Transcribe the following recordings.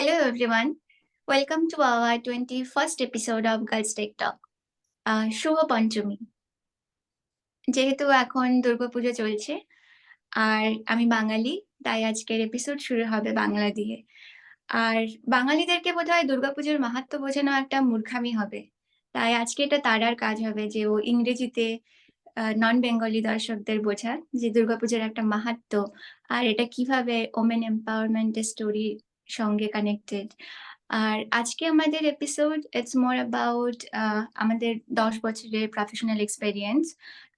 Hello everyone. Welcome to our 21st episode of Girls Tech Talk. শুভ পঞ্চমী। যেহেতু এখন দুর্গাপুজো চলছে আর আমি বাঙালি, তাই আজকের এপিসোড শুরু হবে বাংলা দিয়ে। আর বাঙালিদেরকে বোধহয় দুর্গাপুজোর মাহাত্ম্য বোঝানো একটা মূর্খামি হবে। তাই আজকে এটা তারার কাজ হবে যে ও ইংরেজিতে নন বেঙ্গলি দর্শকদের বোঝা যে দুর্গাপুজোর একটা মাহাত্ম্য আর এটা কিভাবে ওমেন এম্পাওয়ারমেন্টের স্টোরির সঙ্গে কানেক্টেড। আর আজকে আমাদের এপিসোড ইটস মোর অ্যাবাউট আমাদের 10 বছরের professional experience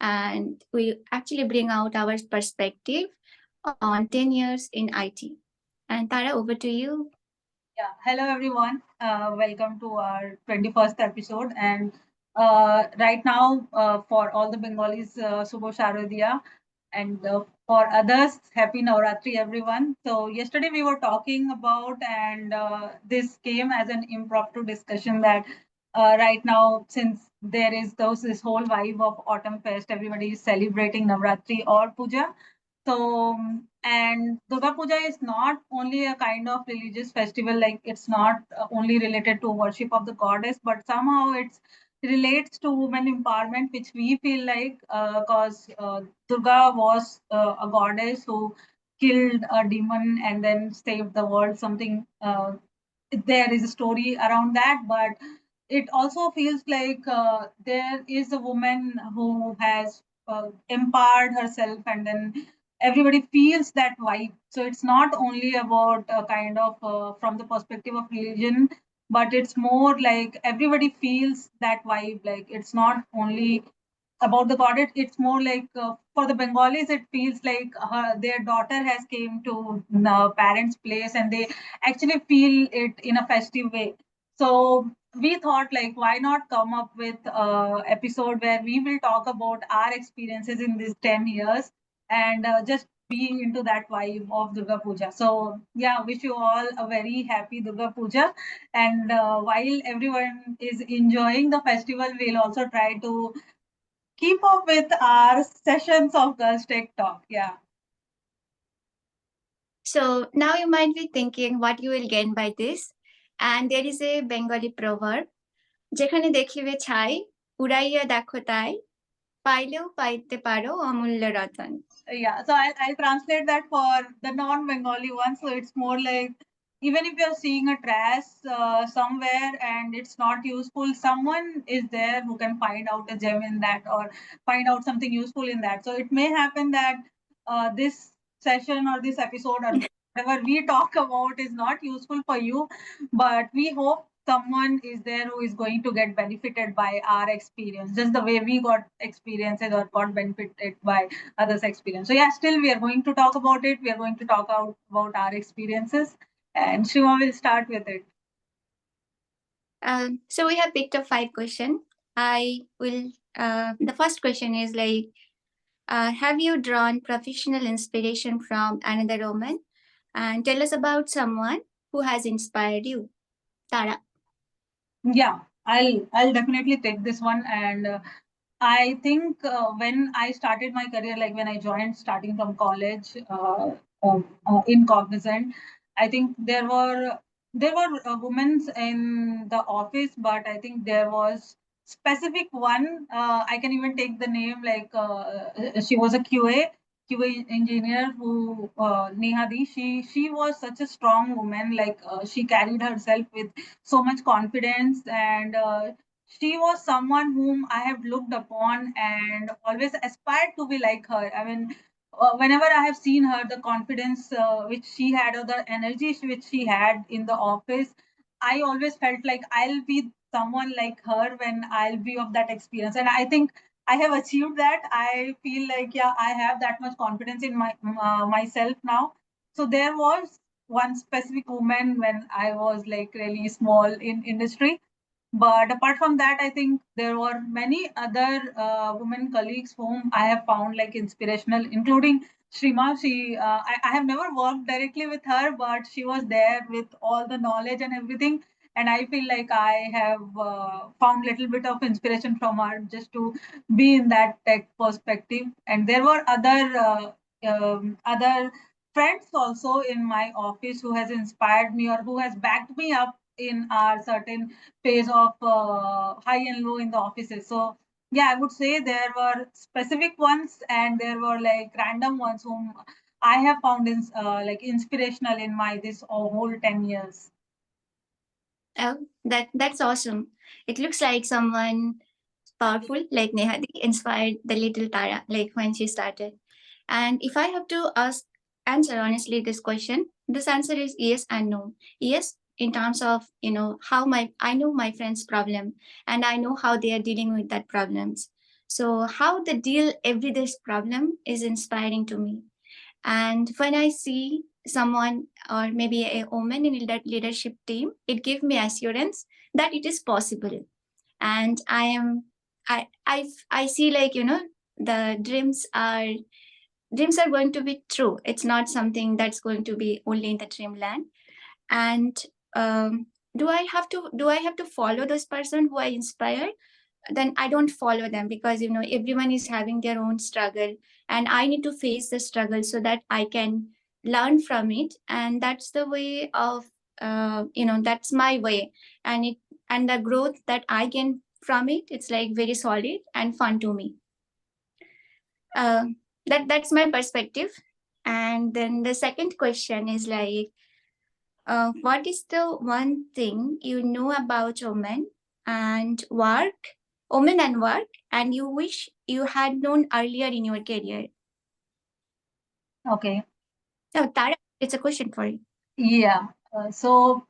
and we actually bring out hour perspective on 10 years in IT. And Tara, over to you. Yeah, hello everyone. Welcome to our 21st episode. And right now, for all the Bengalis, Subho Sharadiya, and for others, Happy Navratri, everyone. So yesterday we were talking about, and this came as an impromptu discussion that right now, since there is this whole vibe of Autumn Fest, everybody is celebrating Navratri or Puja. So, and Durga Puja is not only a kind of religious festival, like it's not only related to worship of the goddess, but somehow it's relates to women empowerment, which we feel like because Durga was a goddess who killed a demon and then saved the world. Something there is a story around that, but it also feels like there is a woman who has empowered herself, and then everybody feels that vibe. So it's not only about kind of from the perspective of religion, but it's more like everybody feels that vibe. Like it's not only about the goddess, it's more like for the Bengalis it feels like their daughter has came to the parents place and they actually feel it in a festive way. So we thought like why not come up with a episode where we will talk about our experiences in these 10 years and just being into that vibe of Durga Puja. So yeah, wish you all a very happy Durga Puja. And while everyone is enjoying the festival, we'll also try to keep up with our sessions of Girls Tech Talk. Yeah. So now you might be thinking what you will gain by this. And there is a Bengali proverb, যেখানে দেখিবে ছাই উড়াইয়া দেখো তাই পাইলেও পাইতে পারো অমূল্য Ratan. Yeah, so I'll translate that for the non-Bengali one. So it's more like even if you're seeing a trash somewhere and it's not useful, someone is there who can find out a gem in that or find out something useful in that. So it may happen that this session or this episode or whatever we talk about is not useful for you, but we hope someone is there who is going to get benefited by our experience, just the way we got experiences or got benefited by others' experience. So yeah, still we are going to talk about it. We are going to talk about our experiences, and Shima will start with it. So we have picked up 5 questions. I will. The first question is like, have you drawn professional inspiration from another woman? And tell us about someone who has inspired you. Tara. Yeah, I'll definitely take this one. And I think when I started my career, like when I joined starting from college in Cognizant, I think there were women in the office, but I think there was specific one. I can even take the name like she was a QA engineer who Nehadi. She was such a strong woman. Like she carried herself with so much confidence and. She was someone whom I have looked upon and always aspired to be like her. I mean, whenever I have seen her, the confidence which she had or the energy which she had in the office, I always felt like I'll be someone like her when I'll be of that experience. And I think I have achieved that. I feel like, yeah, I have that much confidence in myself now. So there was one specific woman when I was like really small in industry, but apart from that, I think there were many other women colleagues whom I have found like inspirational, including Shrima. I have never worked directly with her, but she was there with all the knowledge and everything. And I feel like I have found little bit of inspiration from her just to be in that tech perspective. And there were other friends also in my office who has inspired me or who has backed me up in our certain phase of high and low in the offices. So yeah, I would say there were specific ones and there were like random ones whom I have found like inspirational in my this whole 10 years. Oh, that's awesome. It looks like someone powerful like Nehadi inspired the little Tara like when she started. And if I have to answer honestly this question, this answer is yes and no. Yes, in terms of how my I know my friend's problem and I know how they are dealing with that problems. So how they deal every this problem is inspiring to me. And when I see someone or maybe a woman in that leadership team, it gives me assurance that it is possible. And I see like the dreams are going to be true. It's not something that's going to be only in the dreamland. And um, do I have to follow this person who I inspire? Then I don't follow them, because everyone is having their own struggle, and I need to face the struggle so that I can learn from it. And that's the way of that's my way. And the growth that I gain from it, it's like very solid and fun to me. uh, that's my perspective. And then the second question is like, what is the one thing you know about women and work, and you wish you had known earlier in your career? Okay. Oh, Tara, it's a question for you. Yeah. So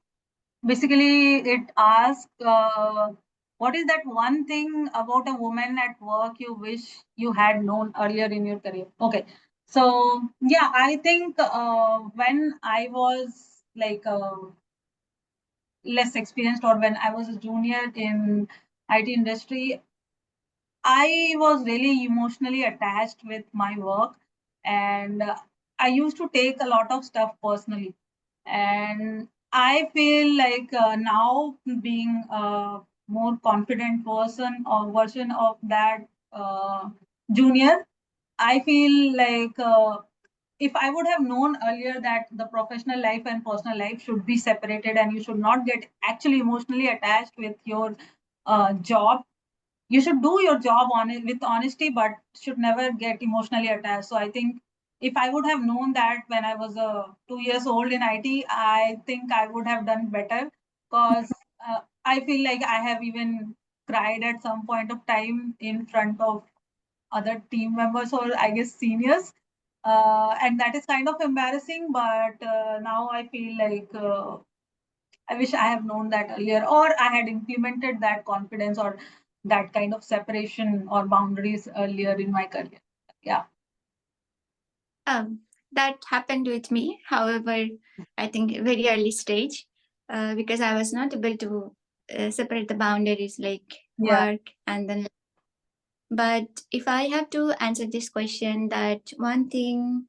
basically, it asks, what is that one thing about a woman at work you wish you had known earlier in your career? Okay. So yeah, I think when I was like less experienced or when I was a junior in IT industry, I was really emotionally attached with my work, and I used to take a lot of stuff personally. And I feel like now, being a more confident person or version of that junior, I feel like if I would have known earlier that the professional life and personal life should be separated and you should not get actually emotionally attached with your job. You should do your job with honesty, but should never get emotionally attached. So I think if I would have known that when I was 2 years old in IT, I think I would have done better, because I feel like I have even cried at some point of time in front of other team members or I guess seniors. And that is kind of embarrassing, but now I feel like I wish I have known that earlier, or I had implemented that confidence or that kind of separation or boundaries earlier in my career. Yeah. Um, that happened with me. However, I think very early stage, because I was not able to separate the boundaries like Yeah. work and then. But if I have to answer this question, that one thing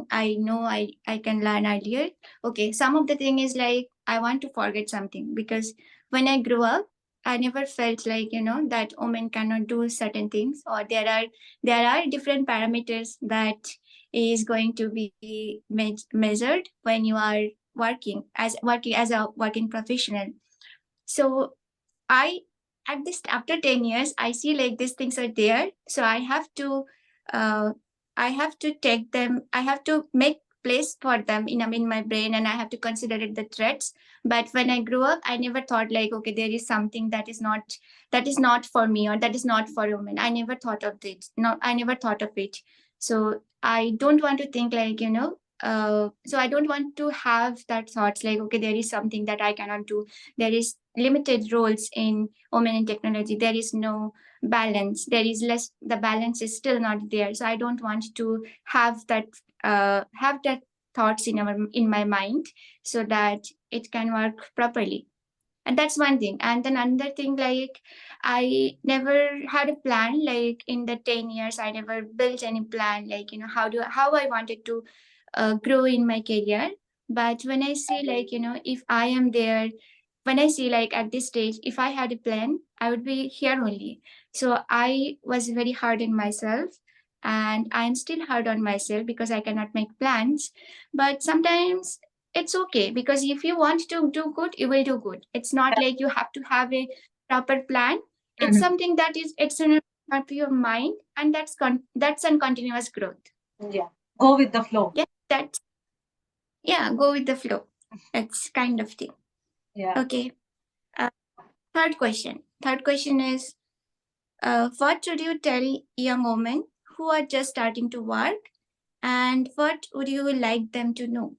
I know I can learn earlier. Okay, some of the thing is like I want to forget something, because when I grew up, I never felt like that women cannot do certain things, or there are different parameters that is going to be measured when you are working as a working professional. So I at this after 10 years I see like these things are there, so uh I have to take them, I have to make place for them in my brain, and I have to consider it the threats. But when I grew up, I never thought like, okay, there is something that is not for me, or that is not for women. I never thought of it. No, I never thought of it. So I don't want to think like, so I don't want to have that thoughts like, okay, there is something that I cannot do. There is limited roles in women in technology. There is no balance. There is less. The balance is still not there. So I don't want to have that thoughts in my mind, so that it can work properly. And that's one thing. And then another thing, like, I never had a plan. Like in the 10 years, I never built any plan, like, how I wanted to grow in my career. But when I see like, if I am there, when I see like at this stage, if I had a plan, I would be here only. So I was very hard on myself. and I'm still hard on myself because I cannot make plans. But sometimes it's okay, because if you want to do good, you will do good. It's not like you have to have a proper plan. It's Mhm. something that is, it's in a part of your mind, and that's a continuous growth. Yeah. Go with the flow. Yeah, that's, yeah, go with the flow. That's kind of thing. Yeah. Okay. Uh, third question is, what would you tell young women who are just starting to work, and what would you like them to know?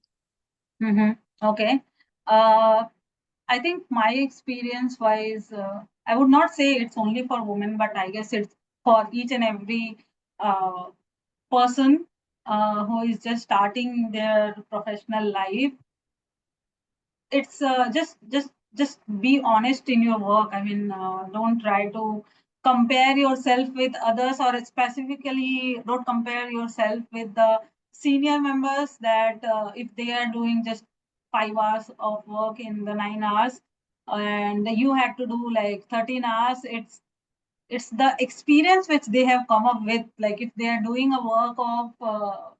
Mm-hmm. Okay. Uh, I think my experience wise, I would not say it's only for women, but I guess it's for each and every uh, person who is just starting their professional life. It's just be honest in your work. I mean, don't try to compare yourself with others, or specifically don't compare yourself with the senior members that if they are doing just 5 hours of work in the 9 hours and you had to do like 13 hours. It's the experience which they have come up with. Like if they are doing a work of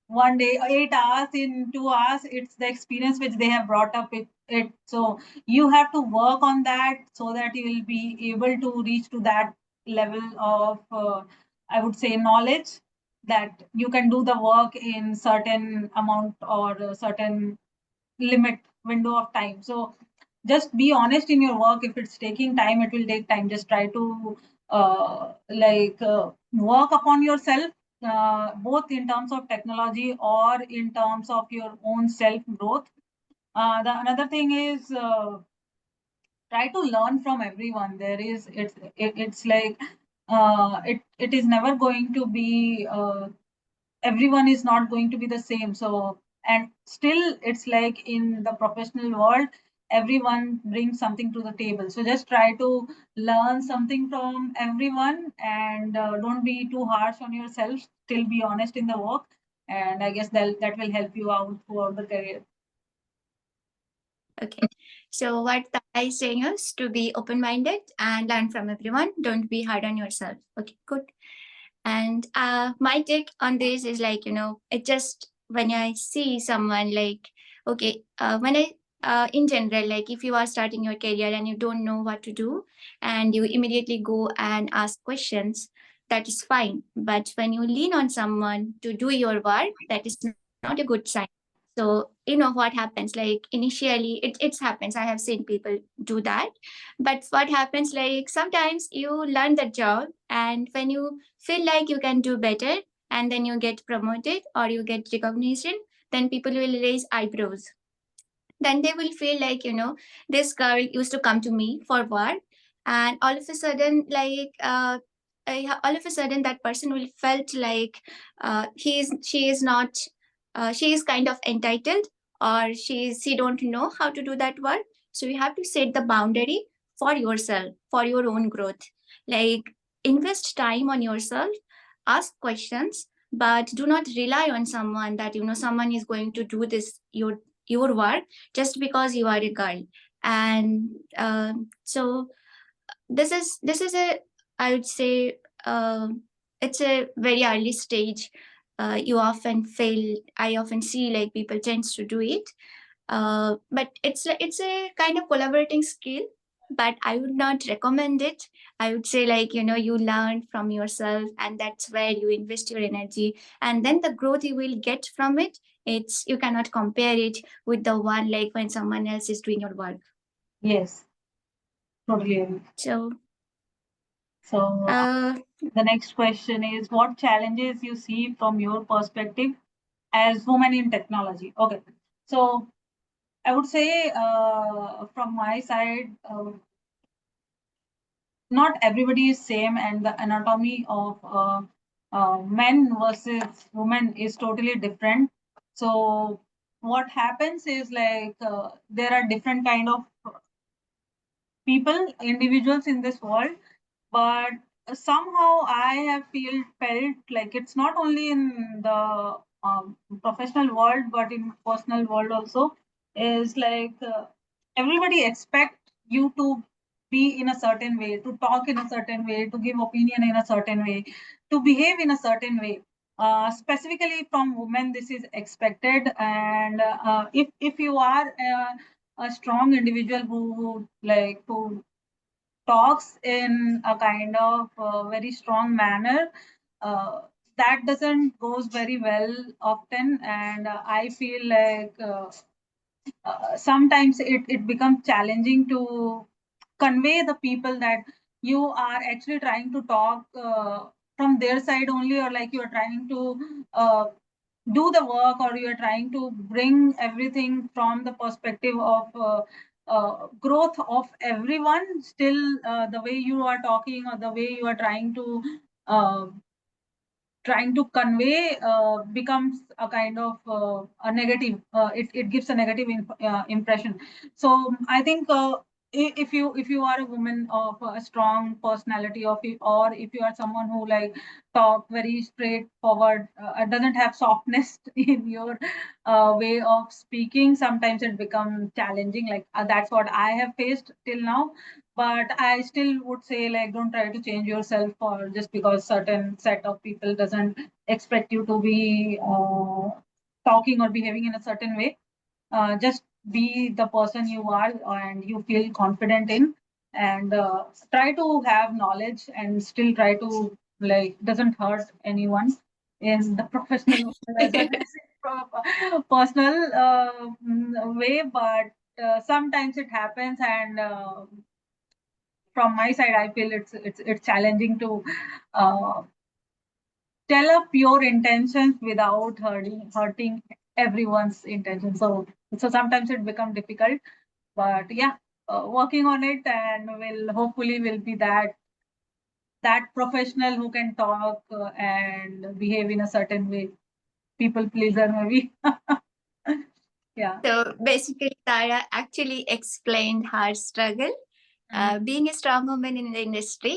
one day 8 hours in 2 hours, it's the experience which they have brought up it. So you have to work on that so that you will be able to reach to that level of I would say knowledge, that you can do the work in certain amount or a certain limit window of time. So just be honest in your work. If it's taking time, it will take time. Just try to work upon yourself, both in terms of technology or in terms of your own self growth. The another thing is try to learn from everyone. There is it's like it is never going to be everyone is not going to be the same. So and still it's like in the professional world, everyone brings something to the table. So just try to learn something from everyone, and don't be too harsh on yourself. Still be honest in the work, and I guess that will help you out throughout the career. Okay. So what I is saying is to be open-minded and learn from everyone. Don't be hard on yourself. Okay, good. And my take on this is like, it just, when I see someone like, okay, when I, in general, like if you are starting your career and you don't know what to do and you immediately go and ask questions, that is fine. But when you lean on someone to do your work, that is not a good sign. So, what happens, like initially it happens. I have seen people do that. But what happens, like sometimes you learn the job, and when you feel like you can do better, and then you get promoted or you get recognition, then people will raise eyebrows. Then they will feel like, this girl used to come to me for work, and all of a sudden, like all of a sudden that person will felt like she is not, she is kind of entitled, or she don't know how to do that work. So you have to set the boundary for yourself, for your own growth. Like, invest time on yourself, ask questions, but do not rely on someone that, someone is going to do this your work just because you are a girl. And so this is a, I would say, it's a very early stage. You often fail. I often see like people tends to do it, but it's a kind of collaborating skill, but I would not recommend it. I would say, like, you learn from yourself, and that's where you invest your energy, and then the growth you will get from it, it's, you cannot compare it with the one like when someone else is doing your work. Yes, totally agree. So So uh the next question is, what challenges you see from your perspective as women in technology? Okay, so I would say from my side, not everybody is same, and the anatomy of men versus women is totally different. So what happens is like there are different kind of people, individuals in this world, but somehow I have felt like it's not only in the professional world but in personal world also, is like everybody expect you to be in a certain way, to talk in a certain way, to give opinion in a certain way, to behave in a certain way. Specifically from women, this is expected. And if you are a strong individual who like who talks in a kind of very strong manner, uh, that doesn't goes very well often. And I feel like sometimes it becomes challenging to convey the people that you are actually trying to talk from their side only, or like you are trying to do the work, or you are trying to bring everything from the perspective of growth of everyone. Still, the way you are talking, or the way you are uh, trying to convey becomes a kind of a negative, it gives a negative impression. So I think if you are a woman of a strong personality, or if you are someone who like talk very straightforward, doesn't have softness in your way of speaking, sometimes it becomes challenging. Like that's what I have faced till now. But I still would say, like, don't try to change yourself for just because certain set of people doesn't expect you to be talking or behaving in a certain way. Just be the person you are and you feel confident in, and try to have knowledge, and still try to, like, doesn't hurt anyone in the professional as well as personal way. But sometimes it happens. And from my side, I feel it's challenging to uh, tell up your intentions without hurting everyone's intention. So sometimes it becomes difficult. But yeah, working on it, and will hopefully will be that professional who can talk and behave in a certain way. People pleaser, maybe. Yeah. So basically, Tara actually explained her struggle Mhm. being a strong woman in the industry.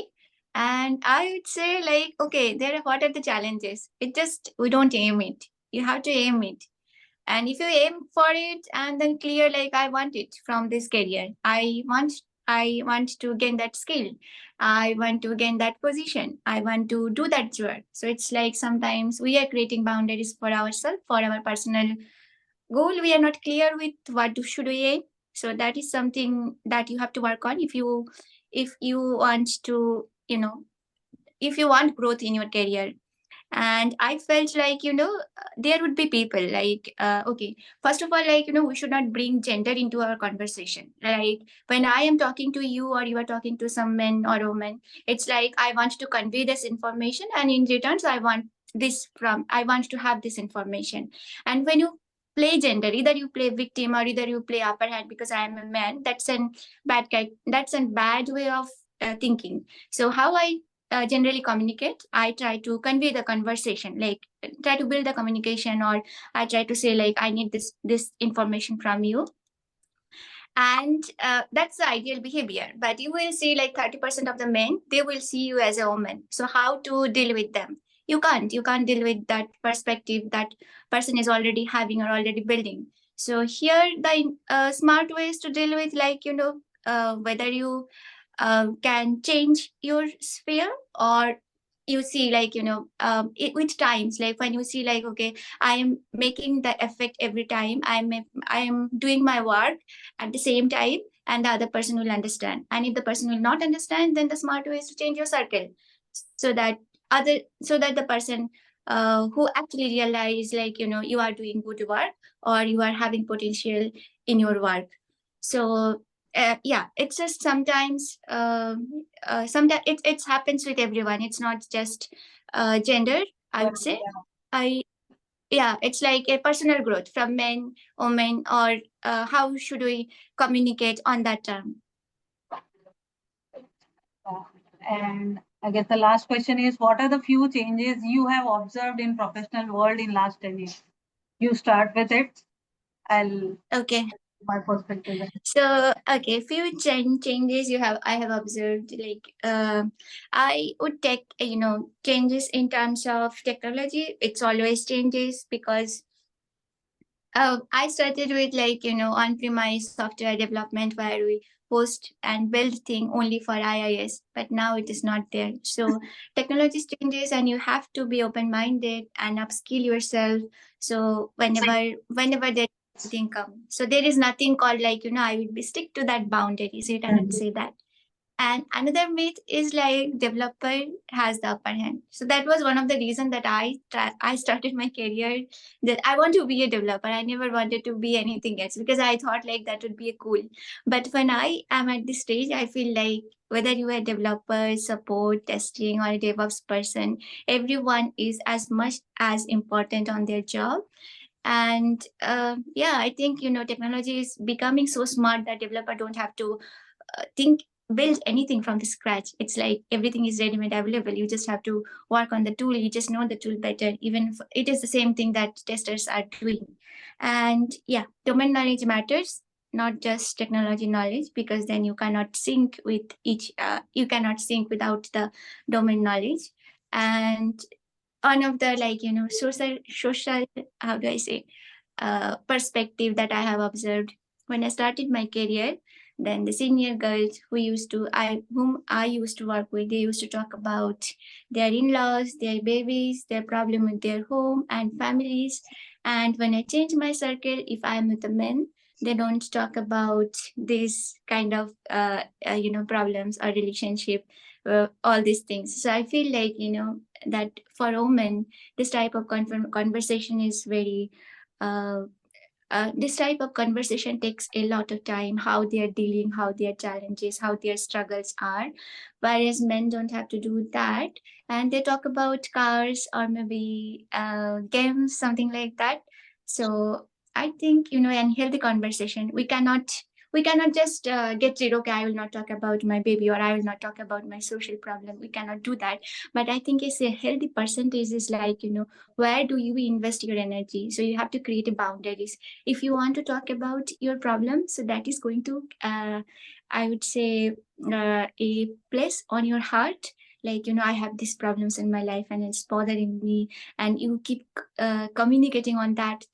And I would say, like, okay, what are the challenges? It just, we don't aim it. You have to aim it. And if you aim for it and then clear, like, I want it from this career, I want to gain that skill, I want to gain that position, I want to do that work. So it's like sometimes we are creating boundaries for ourselves, for our personal goal. We are not clear with should we aim. So that is something that you have to work on if you want to, if you want growth in your career. And I felt like, there would be people like, okay, first of all, like, we should not bring gender into our conversation. Like, when I am talking to you, or you are talking to some men or woman, it's like I want to convey this information, and in returns I want to have this information. And when you play gender, either you play victim or either you play upper hand because I am a man, that's a bad way of thinking. So how I generally communicate, I try to convey the conversation, like try to build the communication, or I try to say, like, I need this information from you. And that's the ideal behavior. But you will see, like, 30% of the men, they will see you as a woman. So how to deal with them? You can't deal with that perspective that person is already having or already building. So here the smart ways to deal with, like, whether you can change your sphere, or you see, like, with times, like when you see, like, okay, I am making the effect every time, I am doing my work at the same time, and the other person will understand. And if the person will not understand, then the smart way is to change your circle, so that the person who actually realize, like, you are doing good work, or you are having potential in your work. So yeah, it's just sometimes it happens with everyone. It's not just gender, I But would say. yeah. I Yeah, it's like a personal growth from men, women, or how should we communicate on that term. uh, and I guess the last question is, what are the few changes you have observed in professional world in last 10 years? You start with it. I'll Okay. my perspective. So, okay, few changes I have observed, like, I would take, changes in terms of technology. It's always changes, because I started with on-premise software development where we host and build thing only for iOS, but now it is not there. So technology changes, and you have to be open-minded and upskill yourself. So whenever there is anything come, so there is nothing called I would be stick to that boundaries. You cannot say that. And another myth is like developer has the upper hand. So that was one of the reason that I started my career, that I want to be a developer. I never wanted to be anything else because I thought like that would be a cool. But when I am at this stage, I feel like whether you are a developer, support, testing, or a DevOps person, everyone is as much as important on their job. And yeah, I think technology is becoming so smart that developer don't have to think build anything from the scratch. It's like everything is ready made available. You just have to work on the tool. You just know the tool better. Even if it is the same thing that testers are doing. And yeah, domain knowledge matters, not just technology knowledge, because then you cannot sync with each. You cannot sync without the domain knowledge. And one of the social, how do I say, perspective that I have observed when I started my career. Then the senior girls whom I used to work with, they used to talk about their in-laws, their babies, their problem with their home and families. And when I change my circle, if I'm with the men, they don't talk about this kind of problems or relationship, all these things. So I feel like that for women, this type of conversation is very uh, this type of conversation takes a lot of time, how they are dealing, how their challenges, how their struggles are, whereas men don't have to do that. And they talk about cars or maybe games, something like that. So I think an healthy conversation, we cannot just get rid. Okay, I will not talk about my baby, or I will not talk about my social problem. We cannot do that. But I think it's a healthy percentage is like where do you invest your energy. So you have to create a boundaries. If you want to talk about your problem, so that is going to I would say a place on your heart, like I have these problems in my life and it's bothering me, and you keep communicating on that,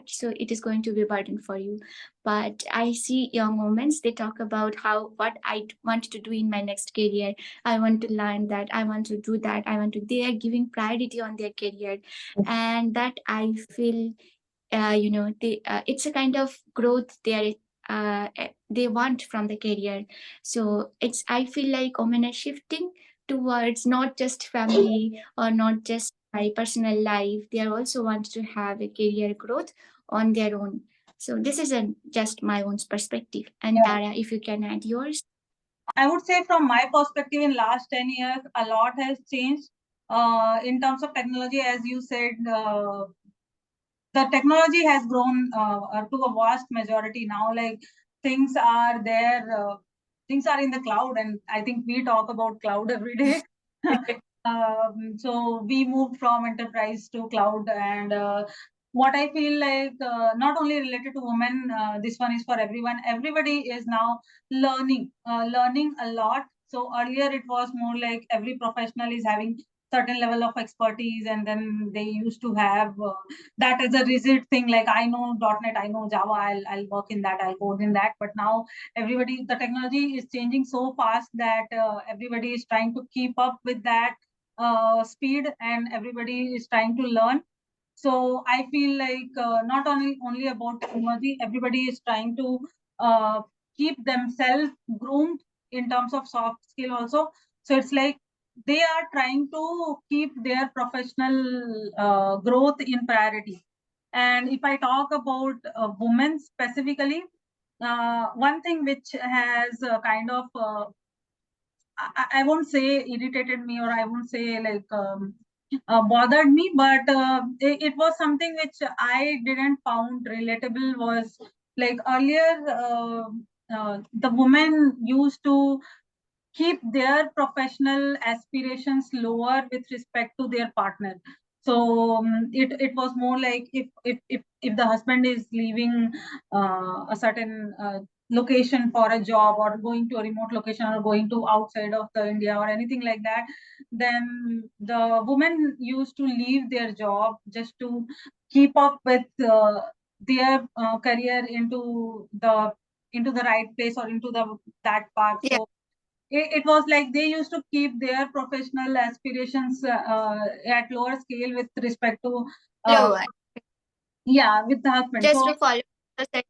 so it is going to be a burden for you. But I see young women, they talk about how what I want to do in my next career. I want to learn that, I want to do that, I want to, they are giving priority on their career. And that I feel it's a kind of growth they want from the career. So it's, I feel like women are shifting towards not just family or not just my personal life, they are also want to have a career growth on their own. So this is just my own perspective. And Yeah. Tara, if you can add yours. I would say from my perspective, in last 10 years, a lot has changed in terms of technology. As you said, the technology has grown to a vast majority now. Like things are there, things are in the cloud, and I think we talk about cloud every day. So we moved from enterprise to cloud, and what I feel like not only related to women, this one is for everyone. Everybody is now learning a lot. So earlier it was more like every professional is having certain level of expertise, and then they used to have that as a rigid thing, like I know .NET, I know Java, I'll work in that, I'll code in that. But now everybody, the technology is changing so fast that everybody is trying to keep up with that speed, and everybody is trying to learn. So I feel like not only about technology, everybody is trying to uh, keep themselves groomed in terms of soft skill also. So it's like they are trying to keep their professional growth in priority. And if I talk about women specifically, one thing which has kind of I won't say irritated me, or I won't say like bothered me, but it was something which I didn't found relatable. Was like earlier, the women used to keep their professional aspirations lower with respect to their partner. So it was more like if the husband is leaving a certain location for a job, or going to a remote location, or going to outside of the India or anything like that, then the women used to leave their job just to keep up with their career into the right place or into the that path. Yeah. So it was like they used to keep their professional aspirations at lower scale with respect to uh, Lower. yeah, with the husband. Just So to follow the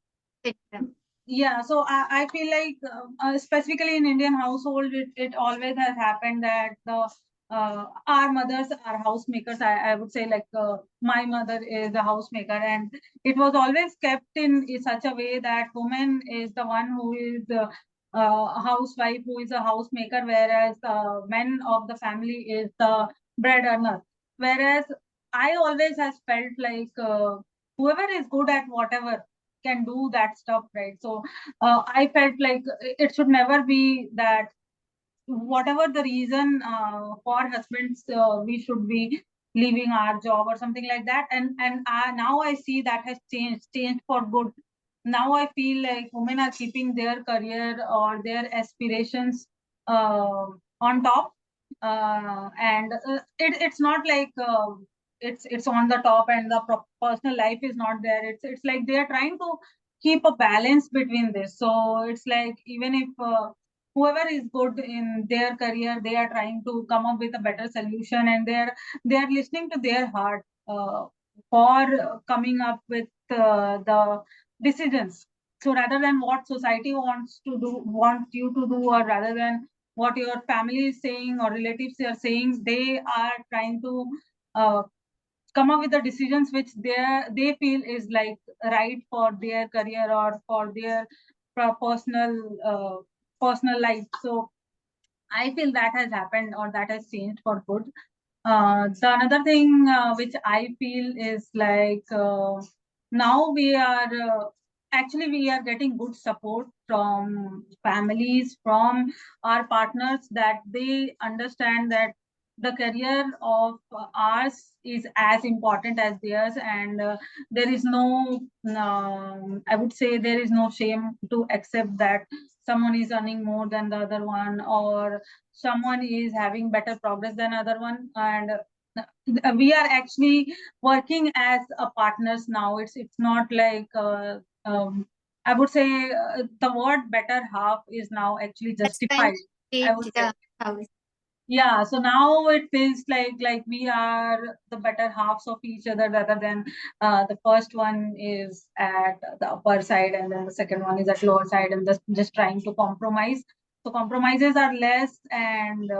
system. yeah, so I feel like specifically in Indian household, it always has happened that the our mothers are housemakers. I would say like my mother is a housemaker, and it was always kept in such a way that woman is the one who is a housewife, who is a housemaker, whereas men of the family is the bread earner. Whereas I always has felt like whoever is good at whatever can do that stuff, right? So I felt like it should never be that whatever the reason for husbands we should be leaving our job or something like that. And now I see that has changed for good. Now I feel like women are keeping their career or their aspirations on top, and it's not like it's on the top and the personal life is not there. It's like they are trying to keep a balance between this. So it's like even if whoever is good in their career, they are trying to come up with a better solution, and they're listening to their heart for coming up with the decisions. So rather than what society want you to do, or rather than what your family is saying or relatives are saying, they are trying to uh, come up with the decisions which they feel is like right for their career or for their personal personal life. So I feel that has happened or that has changed for good. The another thing which I feel is like now we are getting good support from families, from our partners, that they understand that the career of ours is as important as theirs, and there is no I would say there is no shame to accept that someone is earning more than the other one, or someone is having better progress than other one. And we are actually working as a partners now. It's not like I would say the word better half is now actually That's when justified, I we would reach say. the house. Yeah, so now it feels like we are the better halves of each other, rather than the first one is at the upper side and then the second one is at lower side, and just trying to compromise. So compromises are less, and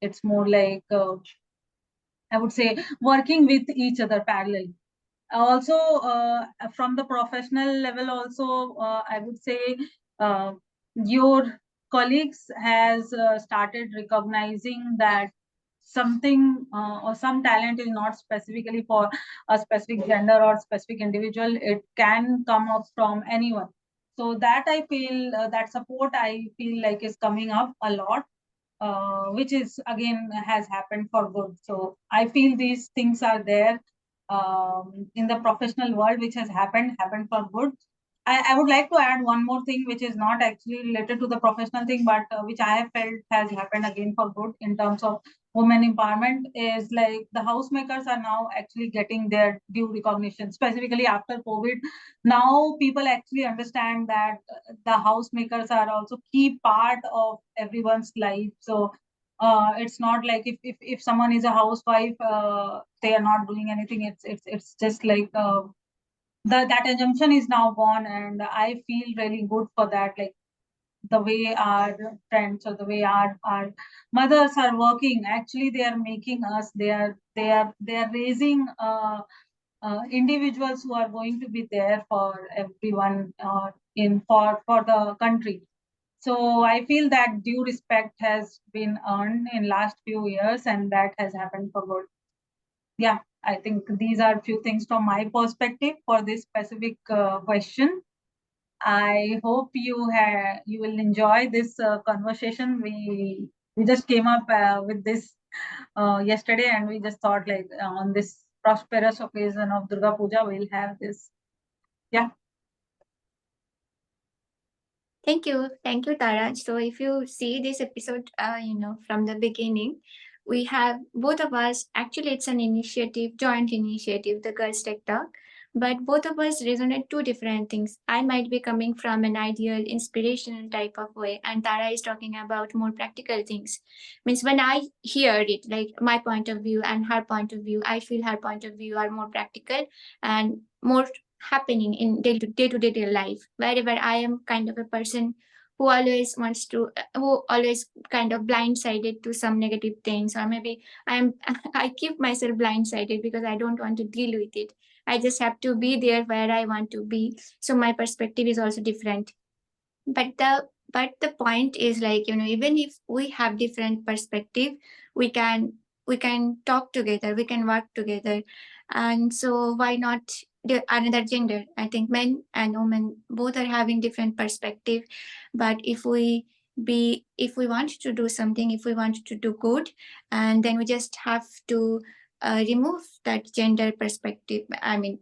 it's more like I would say working with each other parallel. Also, from the professional level, also I would say uh, your colleagues has started recognizing that something or some talent is not specifically for a specific gender or specific individual. It can come up from anyone. So that I feel that support I feel like is coming up a lot, which is again has happened for good. So I feel these things are there in the professional world, which has happened for good. I would like to add one more thing, which is not actually related to the professional thing, but which I have felt has happened again for good in terms of women empowerment, is like the housemakers are now actually getting their due recognition, specifically after COVID. Now people actually understand that the housemakers are also key part of everyone's life. So it's not like if someone is a housewife, they are not doing anything. It's just like that assumption is now gone, and I feel really good for that. Like the way our friends or the way our mothers are working, actually they are making us, they are raising individuals who are going to be there for everyone in for the country. So I feel that due respect has been earned in last few years, and that has happened for good. Yeah, I think these are few things from my perspective for this specific question. I hope you will enjoy this conversation. We just came up with this yesterday, and we just thought like on this prosperous occasion of Durga Puja, we'll have this. Yeah. Thank you, Tara. So if you see this episode, from the beginning, we have both of us. Actually, it's an initiative, joint initiative, the Girls Tech Talk. but both of us resonate two different things. I might be coming from an ideal, inspirational type of way, and Tara is talking about more practical things. Means when I hear it, like my point of view and her point of view, I feel her point of view are more practical and more happening in day to day life. Wherever I am kind of a person who always wants to, who always kind of blindsided to some negative things, or maybe I'm I keep myself blindsided because I don't want to deal with it. I just have to be there where I want to be. So my perspective is also different. But the point is, like, even if we have different perspective, we can we can talk together, we can work together. And so why not another gender? I think men and women both are having different perspective, but if we want to do something, if we want to do good, and then we just have to remove that gender perspective. I mean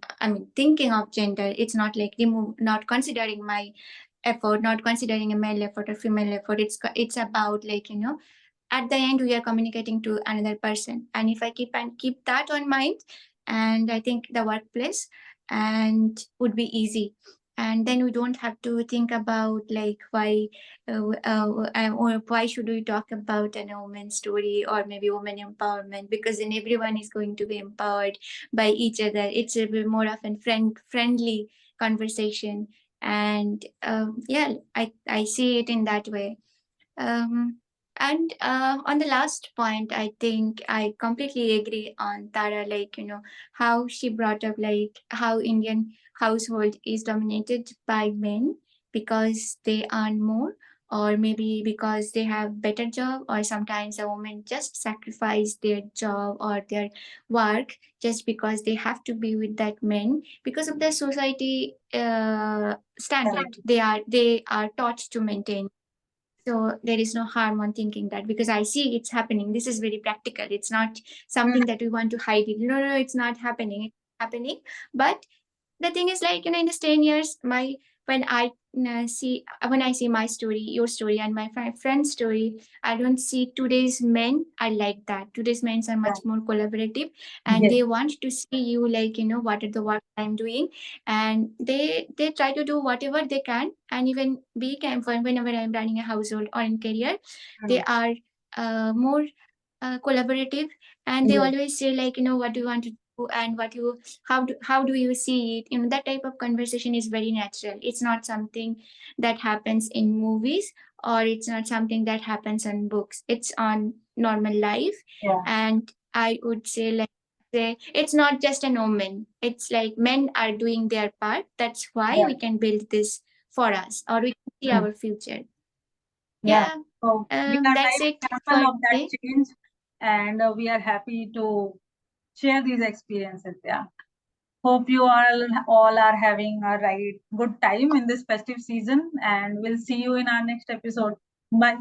thinking of gender, it's not like remove, not considering my effort, not considering a male effort or female effort. It's about, like, at the end we are communicating to another person. And if I keep that on mind, and I think the workplace and would be easy. And then we don't have to think about, like, why or why should we talk about an woman's story or maybe woman empowerment, because then everyone is going to be empowered by each other. It's a bit more of a friendly conversation. And yeah, I see it in that way. um, and on the last point, I think I completely agree on Tara, like, how she brought up, like, how Indian household is dominated by men because they earn more, or maybe because they have better job, or sometimes a woman just sacrifice their job or their work just because they have to be with that man because of the society standard they are taught to maintain. So there is no harm on thinking that, because I see it's happening. This is very practical. It's not something that we want to hide it. No, no, it's not happening. It's happening. But the thing is, like, in this 10 years, my when I see my story, your story, and my friend's story, I don't see today's men are like that. Today's men are much more collaborative, and Yes. they want to see you, like, what are the work I'm doing, and they try to do whatever they can. And even we can, whenever I'm running a household or in career, they Mm. are more collaborative, and they Yes. always say, like, what do you want to do, and how do you see it. That type of conversation is very natural. It's not something that happens in movies, or it's not something that happens in books. It's on normal life. Yeah. And I would say, like, it's not just an omen. It's like men are doing their part. That's why we Yeah. can build this for us, or we can see Mm. our future. Yeah. Yeah. So we are That's live it example for of that today. change, and we are happy to share these experiences. Yeah. Hope you all are having a right good time in this festive season, and we'll see you in our next episode. Bye.